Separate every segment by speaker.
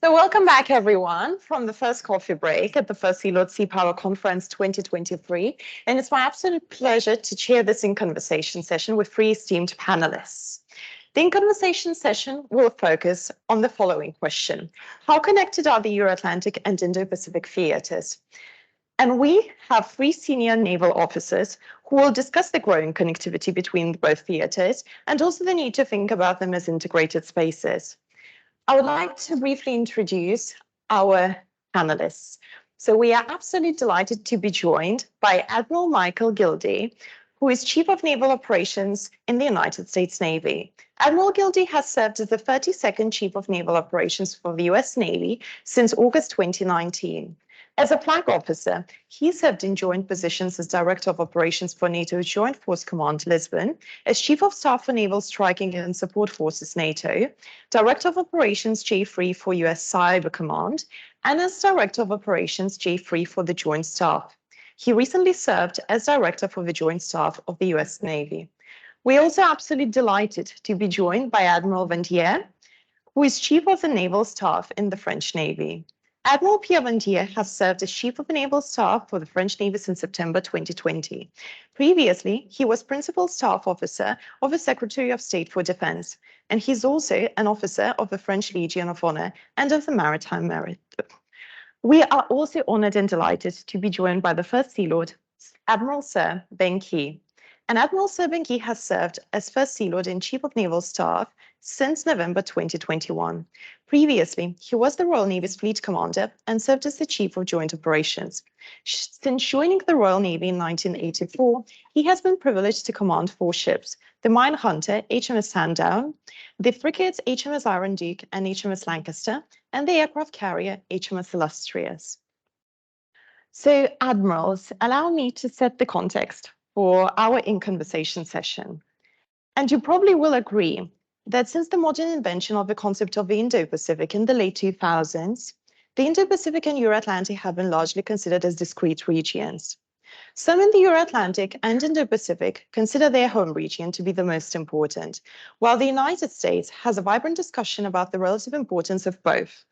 Speaker 1: So welcome back, everyone, from the first coffee break at the first London Seapower Conference 2023. And it's my absolute pleasure to chair this In Conversation session with three esteemed panelists. The In Conversation session will focus on the following question. How connected are the Euro-Atlantic and Indo-Pacific theaters? And we have three senior naval officers who will discuss the growing connectivity between both theaters and also the need to think about them as integrated spaces. I would like to briefly introduce our panelists. So we are absolutely delighted to be joined by Admiral Michael Gilday, who is Chief of Naval Operations in the United States Navy. Admiral Gilday has served as the 32nd Chief of Naval Operations for the US Navy since August 2019. As a flag officer, he served in joint positions as Director of Operations for NATO's Joint Force Command Lisbon, as Chief of Staff for Naval Striking and Support Forces NATO, Director of Operations J3 for US Cyber Command, and as Director of Operations J3 for the Joint Staff. He recently served as Director for the Joint Staff of the US Navy. We're also absolutely delighted to be joined by Admiral Vandier, who is Chief of the Naval Staff in the French Navy. Admiral Pierre Vandier has served as Chief of the Naval Staff for the French Navy since September 2020. Previously, he was Principal Staff Officer of the Secretary of State for Defense, and he's also an officer of the French Legion of Honor and of the Maritime Merit. We are also honored and delighted to be joined by the First Sea Lord, Admiral Sir Ben Key. And Admiral Sir Ben Key has served as First Sea Lord and Chief of Naval Staff since November 2021. Previously, he was the Royal Navy's Fleet Commander and served as the Chief of Joint Operations. Since joining the Royal Navy in 1984, he has been privileged to command 4 ships: the Mine Hunter, HMS Sandown, the frigates HMS Iron Duke and HMS Lancaster, and the aircraft carrier HMS Illustrious. So, Admirals, allow me to set the context for our In Conversation session. And you probably will agree that since the modern invention of the concept of the Indo-Pacific in the late 2000s, the Indo-Pacific and Euro-Atlantic have been largely considered as discrete regions. Some in the Euro-Atlantic and Indo-Pacific consider their home region to be the most important, while the United States has a vibrant discussion about the relative importance of both.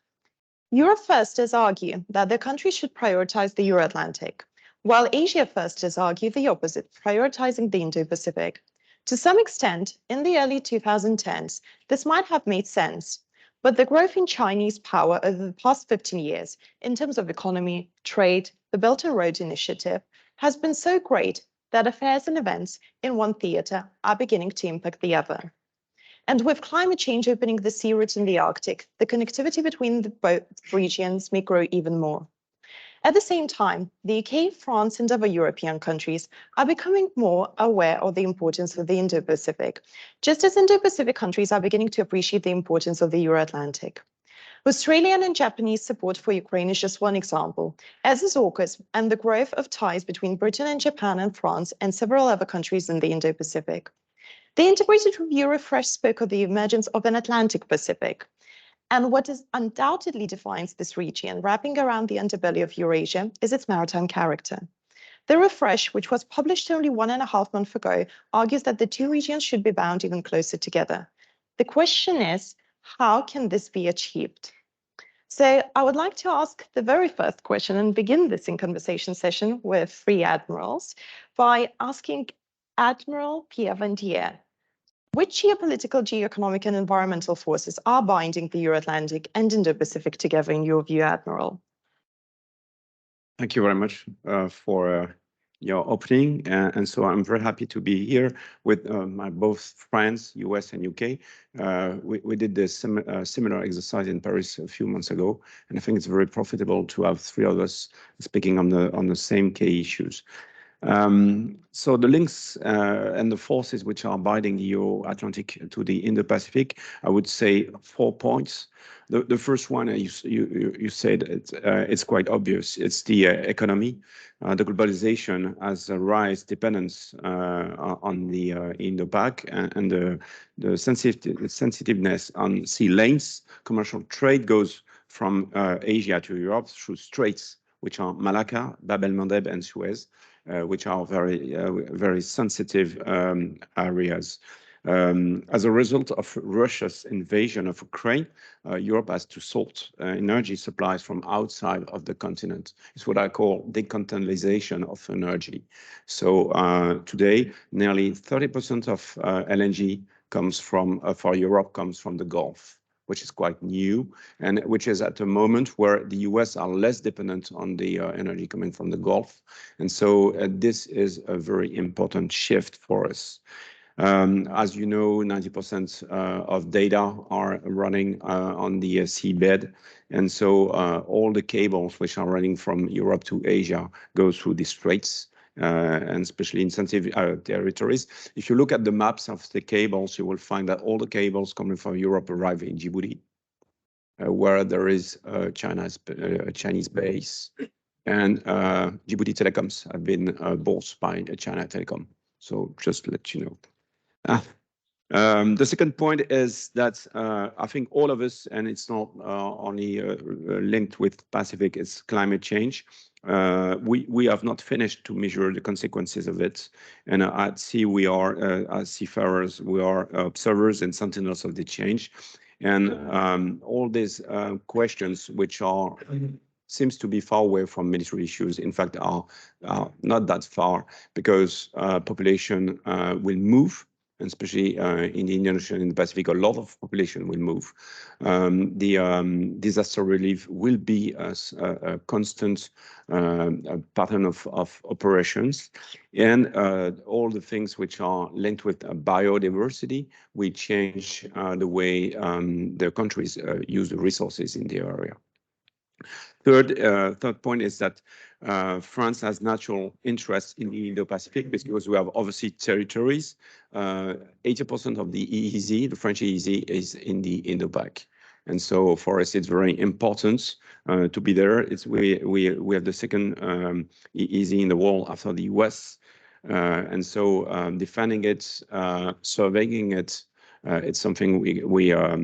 Speaker 1: Euro-firsters argue that their countries should prioritize the Euro-Atlantic, while Asia-firsters argue the opposite, prioritizing the Indo-Pacific. To some extent, in the early 2010s, this might have made sense, but the growth in Chinese power over the past 15 years, in terms of economy, trade, the Belt and Road Initiative, has been so great that affairs and events in one theater are beginning to impact the other. And with climate change opening the sea route in the Arctic, the connectivity between both regions may grow even more. At the same time, the UK, France, and other European countries are becoming more aware of the importance of the Indo-Pacific, just as Indo-Pacific countries are beginning to appreciate the importance of the Euro-Atlantic. Australian and Japanese support for Ukraine is just one example, as is AUKUS and the growth of ties between Britain and Japan and France and several other countries in the Indo-Pacific. The Integrated Review Refresh spoke of the emergence of an Atlantic Pacific. And what undoubtedly defines this region, wrapping around the underbelly of Eurasia, is its maritime character. The refresh, which was published only 1.5 months ago, argues that the two regions should be bound even closer together. The question is, how can this be achieved? So I would like to ask the very first question and begin this In Conversation session with 3 admirals by asking Admiral Pierre Vandier, which geopolitical, geoeconomic, and environmental forces are binding the Euro-Atlantic and Indo-Pacific together in your view, Admiral?
Speaker 2: Thank you very much for your opening. And so I'm very happy to be here with my both friends, US and UK. We did this similar exercise in Paris a few months ago, and I think it's very profitable to have 3 of us speaking on the same key issues. So the links and the forces which are binding the Euro-Atlantic to the Indo-Pacific, I would say 4 points. The first one, you said it's quite obvious. It's the economy. The globalization has a rise dependence on the Indo-Pac and the sensitiveness on sea lanes. Commercial trade goes from Asia to Europe through straits, which are Malacca, Bab el-Mandeb, and Suez, which are very sensitive areas. As a result of Russia's invasion of Ukraine, Europe has to sort energy supplies from outside of the continent. It's what I call decontinentalization of energy. So today, nearly 30% of LNG comes from, for Europe, comes from the Gulf, which is quite new, and which is at a moment where the US are less dependent on the energy coming from the Gulf. And so this is a very important shift for us. As you know, 90% of data are running on the seabed. And so all the cables which are running from Europe to Asia go through the straits. And especially in sensitive territories. If you look at the maps of the cables, you will find that all the cables coming from Europe arrive in Djibouti, where there is a Chinese base. And Djibouti telecoms have been bought by China Telecom. So just to let you know. The second point is that I think all of us, and it's not only linked with Pacific, it's climate change. We have not finished to measure the consequences of it. And at sea, we are, as seafarers, we are observers and sentinels of the change. And all these questions, which are seems to be far away from military issues, in fact, are not that far, because population will move. And especially in the Indian Ocean, in the Pacific, a lot of population will move. The disaster relief will be a constant pattern of operations. And all the things which are linked with biodiversity, we change the way the countries use the resources in the area. Third point is that France has natural interest in the Indo-Pacific because we have overseas territories. 80% of the EEZ, the French EEZ, is in the Indo-Pac. And so for us, it's very important to be there. We have the second EEZ in the world after the US. And so defending it, surveying it, it's something we are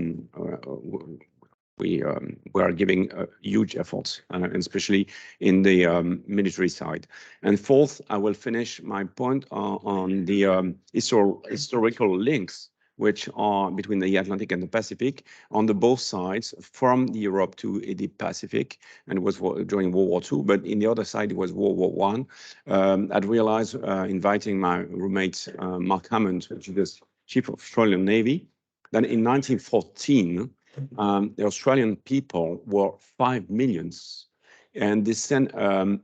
Speaker 2: giving huge efforts, and especially in the military side. And fourth, I will finish my point on the historical links, which are between the Atlantic and the Pacific on the both sides, from Europe to the Pacific, and it was during World War II, but in the other side, it was World War I. I'd realized, inviting my roommate, Mark Hammond, which is the Chief of Australian Navy, that in 1914, the Australian people were 5 million, and they sent an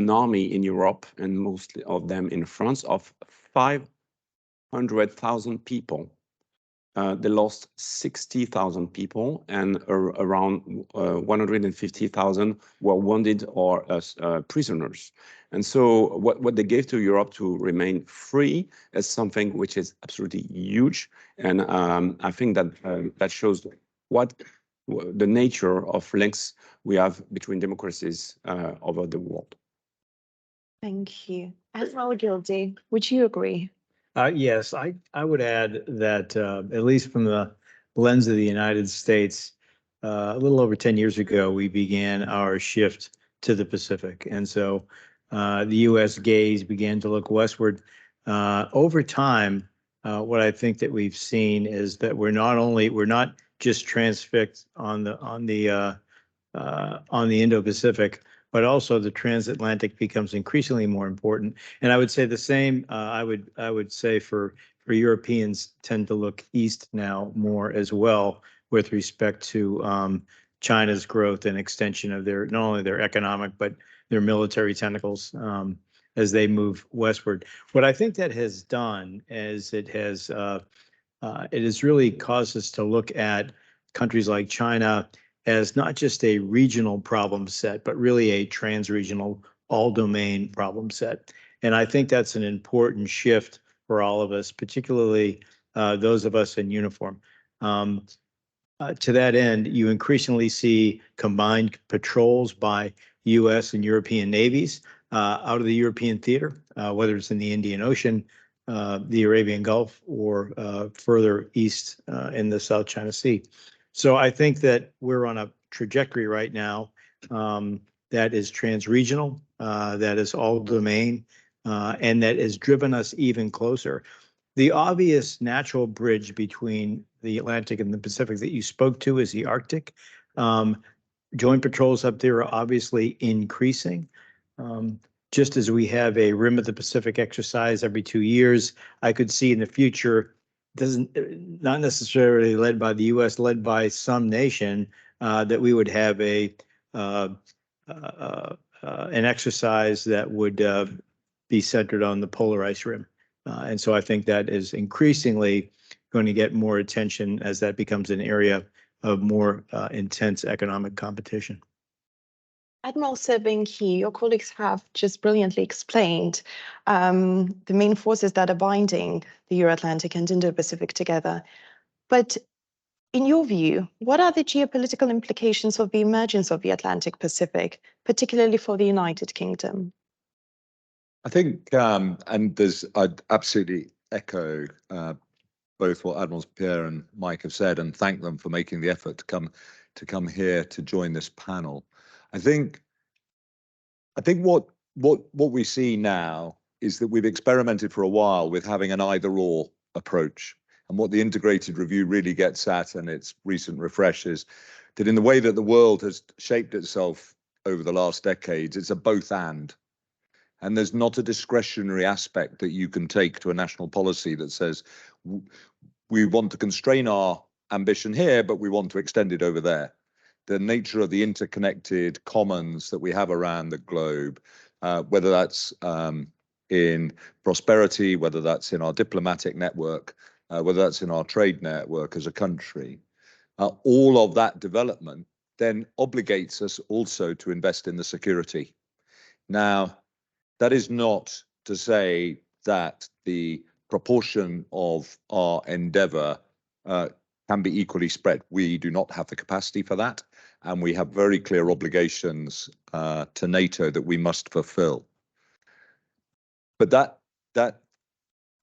Speaker 2: army in Europe, and mostly of them in France, of 500,000 people. They lost 60,000 people, and around 150,000 were wounded or prisoners. And so what they gave to Europe to remain free is something which is absolutely huge. And I think that that shows what the nature of links we have between democracies over the world.
Speaker 1: Thank you. Admiral Gilday, would you agree?
Speaker 3: Yes, I would add that at least from the lens of the United States, a little over 10 years ago, we began our shift to the Pacific. And so the U.S. gaze began to look westward. Over time, what I think that we've seen is that we're not just transfixed on the Indo-Pacific, but also the transatlantic becomes increasingly more important. And I would say the same. I would say for Europeans tend to look east now more as well, with respect to China's growth and extension of their not only their economic but their military tentacles as they move westward. What I think that has done is it has really caused us to look at countries like China as not just a regional problem set, but really a trans-regional, all-domain problem set. And I think that's an important shift for all of us, particularly those of us in uniform. To that end, you increasingly see combined patrols by U.S. and European navies out of the European theater, whether it's in the Indian Ocean, the Arabian Gulf, or further east in the South China Sea. So I think that we're on a trajectory right now that is trans-regional, that is all domain, and that has driven us even closer. The obvious natural bridge between the Atlantic and the Pacific that you spoke to is the Arctic. Joint patrols up there are obviously increasing. Just as we have a Rim of the Pacific exercise every 2 years, I could see in the future, not necessarily led by the U.S., led by some nation, that we would have an exercise that would be centered on the polar ice rim. And so I think that is increasingly going to get more attention as that becomes an area of more intense economic competition.
Speaker 1: Admiral Sir-Benki, your colleagues have just brilliantly explained the main forces that are binding the Euro-Atlantic and Indo-Pacific together. But in your view, what are the geopolitical implications of the emergence of the Atlantic Pacific, particularly for the United Kingdom?
Speaker 4: I think, I'd absolutely echo both what Admirals Pierre and Mike have said, and thank them for making the effort to come here to join this panel. I think what we see now is that we've experimented for a while with having an either-or approach. And what the integrated review really gets at, and its recent refresh, is that in the way that the world has shaped itself over the last decades, it's a both and. And there's not a discretionary aspect that you can take to a national policy that says, we want to constrain our ambition here, but we want to extend it over there. The nature of the interconnected commons that we have around the globe, whether that's in prosperity, whether that's in our diplomatic network, whether that's in our trade network as a country, all of that development then obligates us also to invest in the security. Now, that is not to say that the proportion of our endeavor can be equally spread. We do not have the capacity for that, and we have very clear obligations to NATO that we must fulfill. But that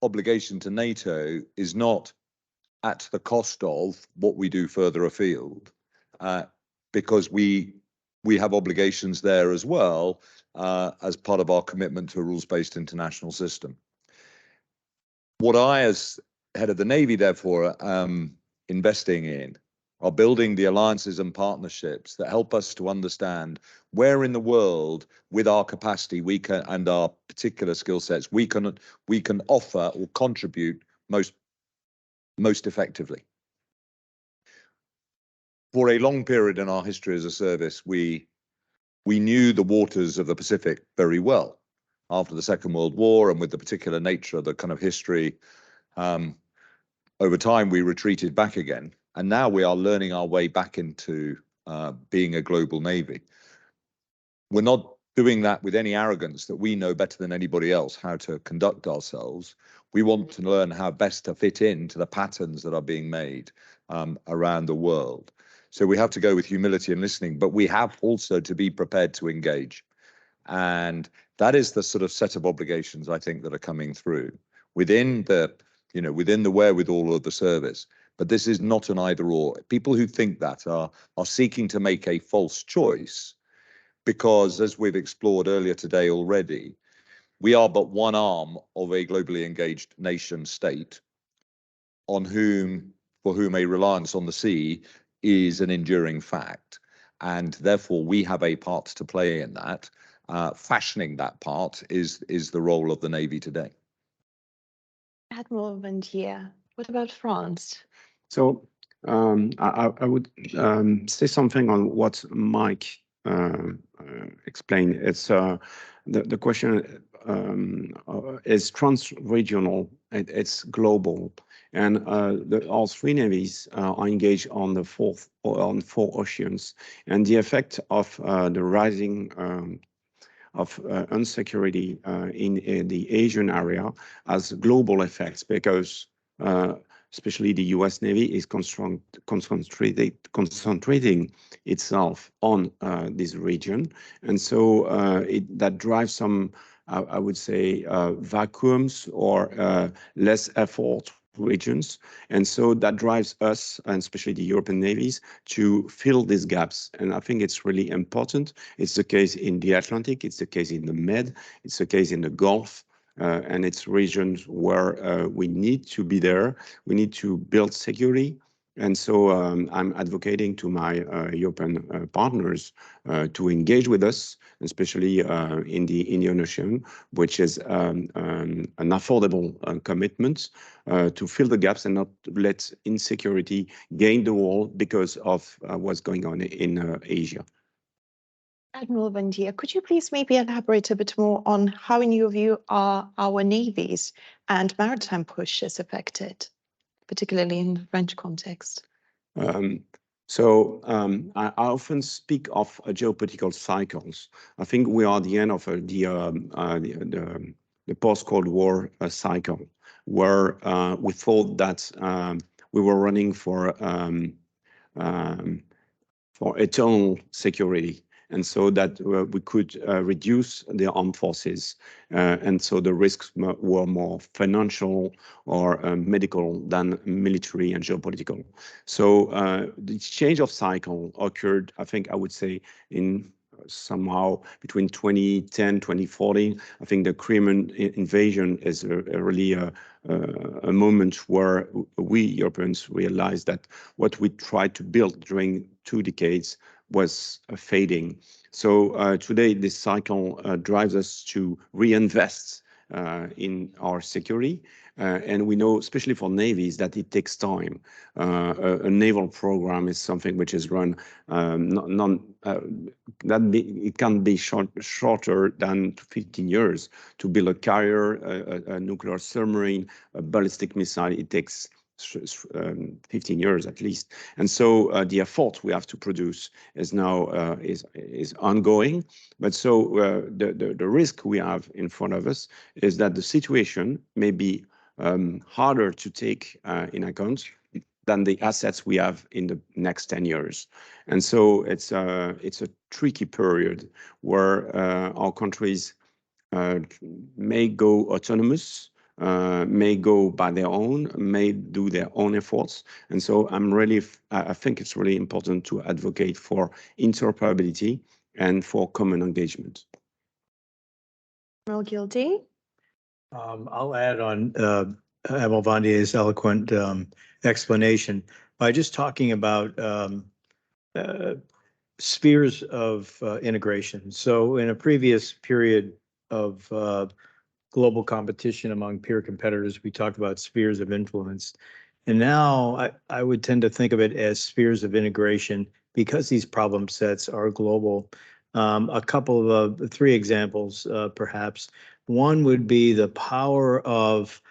Speaker 4: obligation to NATO is not at the cost of what we do further afield, because we have obligations there as well, as part of our commitment to a rules-based international system. What I, as head of the Navy, therefore, am investing in are building the alliances and partnerships that help us to understand where in the world, with our capacity, we can, and our particular skill sets, we can offer or contribute most effectively. For a long period in our history as a service, we knew the waters of the Pacific very well. After the Second World War, and with the particular nature of the kind of history, over time we retreated back again, and now we are learning our way back into being a global Navy. We're not doing that with any arrogance that we know better than anybody else how to conduct ourselves. We want to learn how best to fit into the patterns that are being made around the world. So we have to go with humility and listening, but we have also to be prepared to engage. And that is the sort of set of obligations, I think, that are coming through within the wherewithal of the service. But this is not an either or. People who think that are seeking to make a false choice, because as we've explored earlier today already, we are but one arm of a globally engaged nation state for whom a reliance on the sea is an enduring fact. And therefore we have a part to play in that. Fashioning that part is the role of the Navy today.
Speaker 1: Admiral Vandier, what about France?
Speaker 2: So I would say something on what Mike explained. It's the question is trans-regional. It's global, and all three navies are engaged on four oceans, and the effect of the rising of insecurity in the Asian area has global effects, because especially the US Navy is concentrating itself on this region. And so that drives some, I would say, vacuums or less effort regions. And so that drives us, and especially the European navies, to fill these gaps. And I think it's really important. It's the case in the Atlantic, it's the case in the Med, it's the case in the Gulf. and it's regions where we need to be there. We need to build security. And so I'm advocating to my European partners to engage with us, especially in the Indian Ocean, which is an affordable commitment to fill the gaps and not let insecurity gain the wall because of what's going on in Asia.
Speaker 1: Admiral Vandier, could you please maybe elaborate a bit more on how, in your view, are our navies and maritime push is affected, particularly in the French context?
Speaker 2: I often speak of geopolitical cycles. I think we are at the end of the post-Cold War cycle, where we thought that we were running for eternal security, and so that we could reduce the armed forces, and so the risks were more financial or medical than military and geopolitical. So the change of cycle occurred, I think, I would say, in somehow between 2010, 2014. I think the Crimean invasion is really a moment where we Europeans realized that what we tried to build during 2 decades was fading. So today, this cycle drives us to reinvest in our security. And we know, especially for navies, that it takes time. A naval program is something which is run, it can be shorter than 15 years. To build a carrier, a nuclear submarine, a ballistic missile, it takes 15 years at least. And so the effort we have to produce is now is ongoing. But so the risk we have in front of us is that the situation may be harder to take in account than the assets we have in the next 10 years. And so it's a tricky period where our countries may go autonomous, may go by their own, may do their own efforts. And so I think it's really important to advocate for interoperability and for common engagement.
Speaker 1: Admiral Gilday?
Speaker 3: I'll add on Admiral Vandier's eloquent explanation by just talking about spheres of integration. So in a previous period of global competition among peer competitors, we talked about spheres of influence. And now I would tend to think of it as spheres of integration because these problem sets are global. A couple of 3 examples, perhaps. One would be the power of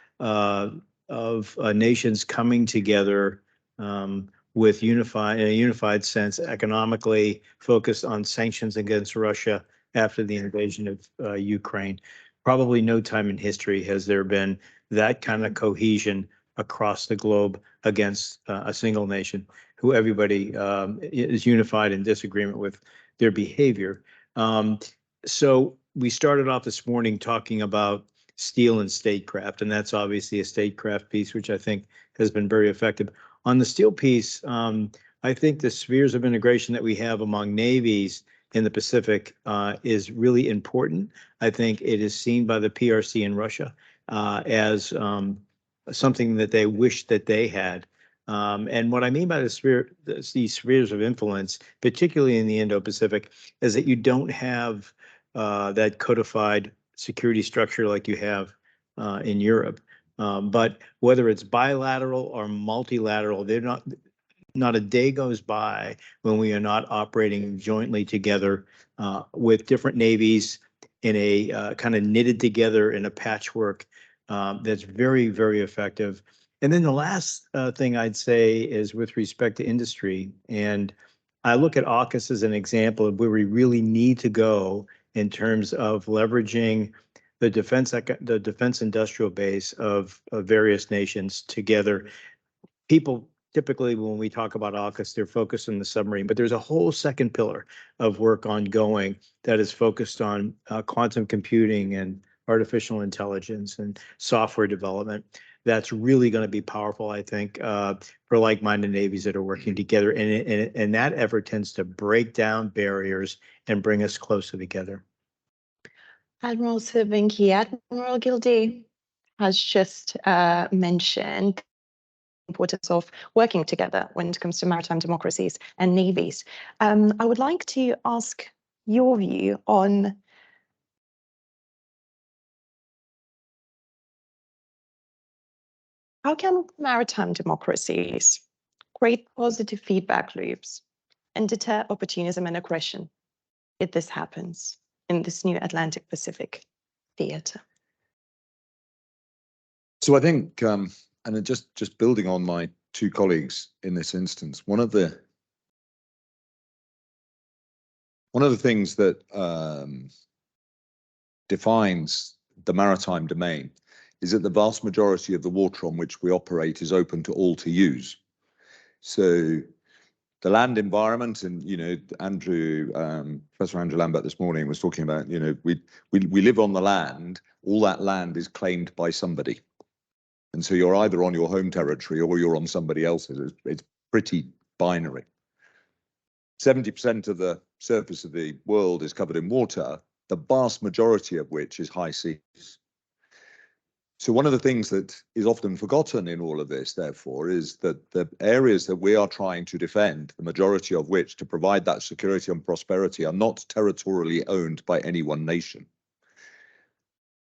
Speaker 3: nations coming together with in a unified sense, economically focused on sanctions against Russia after the invasion of Ukraine. Probably no time in history has there been that kind of cohesion across the globe against a single nation who everybody is unified in disagreement with their behavior. So we started off this morning talking about steel and statecraft, and that's obviously a statecraft piece, which I think has been very effective. On the steel piece, I think the spheres of integration that we have among navies in the Pacific is really important. I think it is seen by the PRC in Russia as something that they wish that they had. And what I mean by these spheres of influence, particularly in the Indo-Pacific, is that you don't have that codified security structure like you have in Europe. But whether it's bilateral or multilateral, they're not a day goes by when we are not operating jointly together with different navies in a kind of knitted together in a patchwork that's very, very effective. And then the last thing I'd say is with respect to industry. And I look at AUKUS as an example of where we really need to go in terms of leveraging the defense industrial base of various nations together. People typically, when we talk about AUKUS, they're focused on the submarine, but there's a whole second pillar of work ongoing that is focused on quantum computing and artificial intelligence and software development. That's really going to be powerful, I think, for like-minded navies that are working together. And that effort tends to break down barriers and bring us closer together.
Speaker 1: Admiral Cervinki, Admiral Gilday has just mentioned the importance of working together when it comes to maritime democracies and navies. I would like to ask your view on how can maritime democracies create positive feedback loops and deter opportunism and aggression if this happens in this new Atlantic Pacific theatre?
Speaker 4: So I think, and then just building on my two colleagues in this instance, one of the things that defines the maritime domain is that the vast majority of the water on which we operate is open to all to use. So the land environment, and Professor Andrew Lambert this morning was talking about, we live on the land. All that land is claimed by somebody, and so you're either on your home territory or you're on somebody else's. It's pretty binary. 70% of the surface of the world is covered in water, the vast majority of which is high seas. So one of the things that is often forgotten in all of this, therefore, is that the areas that we are trying to defend, the majority of which to provide that security and prosperity, are not territorially owned by any one nation.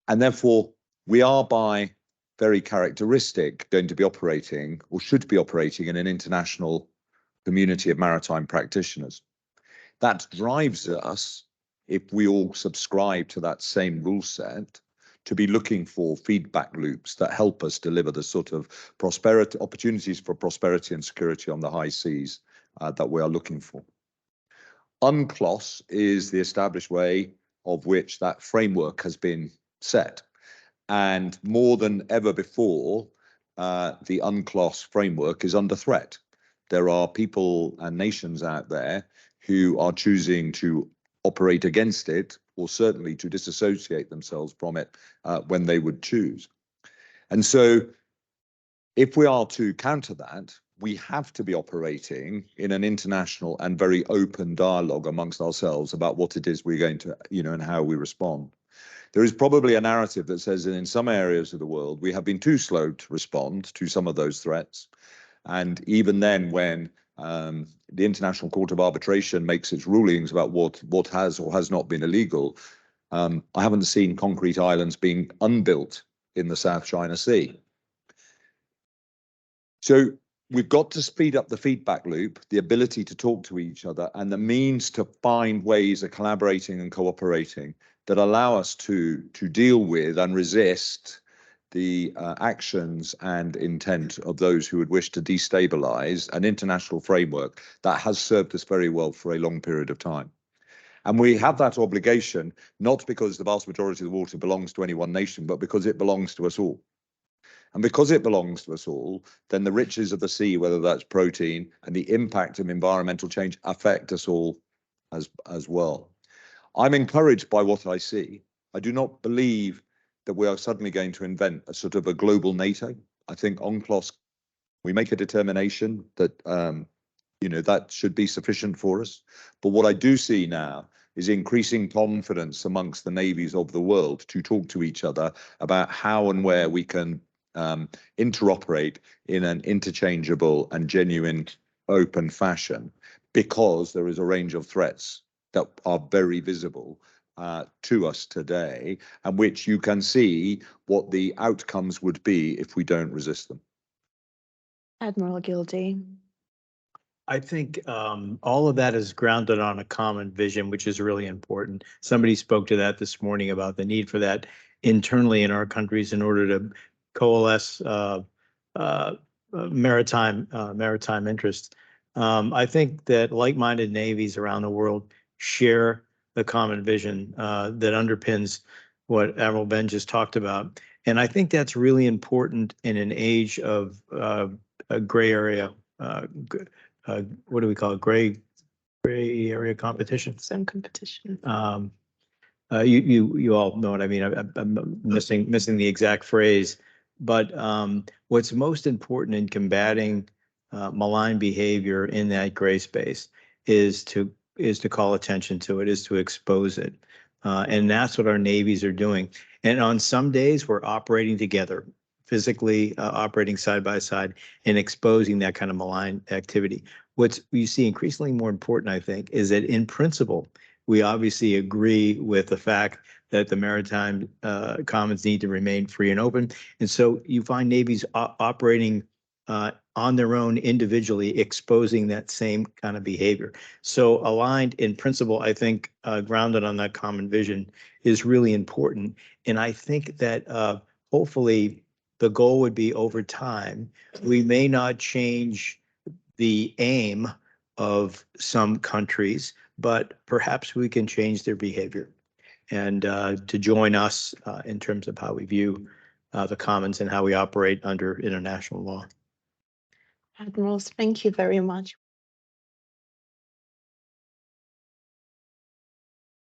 Speaker 4: And therefore, we are by very characteristic going to be operating, or should be operating, in an international community of maritime practitioners. That drives us, if we all subscribe to that same rule set, to be looking for feedback loops that help us deliver the sort of prosperity, opportunities for prosperity and security on the high seas that we are looking for. UNCLOS is the established way of which that framework has been set. And more than ever before, the UNCLOS framework is under threat. There are people and nations out there who are choosing to operate against it, or certainly to disassociate themselves from it when they would choose. And so if we are to counter that, we have to be operating in an international and very open dialogue amongst ourselves about what it is we're going to, and how we respond. There is probably a narrative that says that in some areas of the world, we have been too slow to respond to some of those threats. And even then, when the International Court of Arbitration makes its rulings about what has or has not been illegal, I haven't seen concrete islands being unbuilt in the South China Sea. So we've got to speed up the feedback loop, the ability to talk to each other, and the means to find ways of collaborating and cooperating that allow us to deal with and resist the actions and intent of those who would wish to destabilize an international framework that has served us very well for a long period of time. And we have that obligation, not because the vast majority of the water belongs to any one nation, but because it belongs to us all. And because it belongs to us all, then the riches of the sea, whether that's protein and the impact of environmental change, affect us all as well. I'm encouraged by what I see. I do not believe that we are suddenly going to invent a sort of a global NATO. I think UNCLOS, we make a determination that, that should be sufficient for us. But what I do see now is increasing confidence amongst the navies of the world to talk to each other about how and where we can interoperate in an interchangeable and genuine open fashion, because there is a range of threats that are very visible to us today, and which you can see what the outcomes would be if we don't resist them.
Speaker 1: Admiral Gilday.
Speaker 3: I think all of that is grounded on a common vision, which is really important. Somebody spoke to that this morning about the need for that internally in our countries in order to coalesce maritime interests. I think that like-minded navies around the world share the common vision that underpins what Admiral Ben just talked about. And I think that's really important in an age of a gray area, what do we call it? Gray area competition.
Speaker 1: Some competition.
Speaker 3: You all know what I mean. I'm missing the exact phrase, but what's most important in combating malign behavior in that gray space is to call attention to it, is to expose it. And that's what our navies are doing. And on some days, we're operating together, physically operating side by side and exposing that kind of malign activity. What you see increasingly more important, I think, is that in principle, we obviously agree with the fact that the maritime commons need to remain free and open. And so you find navies operating on their own individually, exposing that same kind of behavior. So aligned in principle, I think, grounded on that common vision is really important. And I think that hopefully the goal would be over time, we may not change the aim of some countries, but perhaps we can change their behavior and to join us in terms of how we view the commons and how we operate under international law.
Speaker 1: Admirals, thank you very much.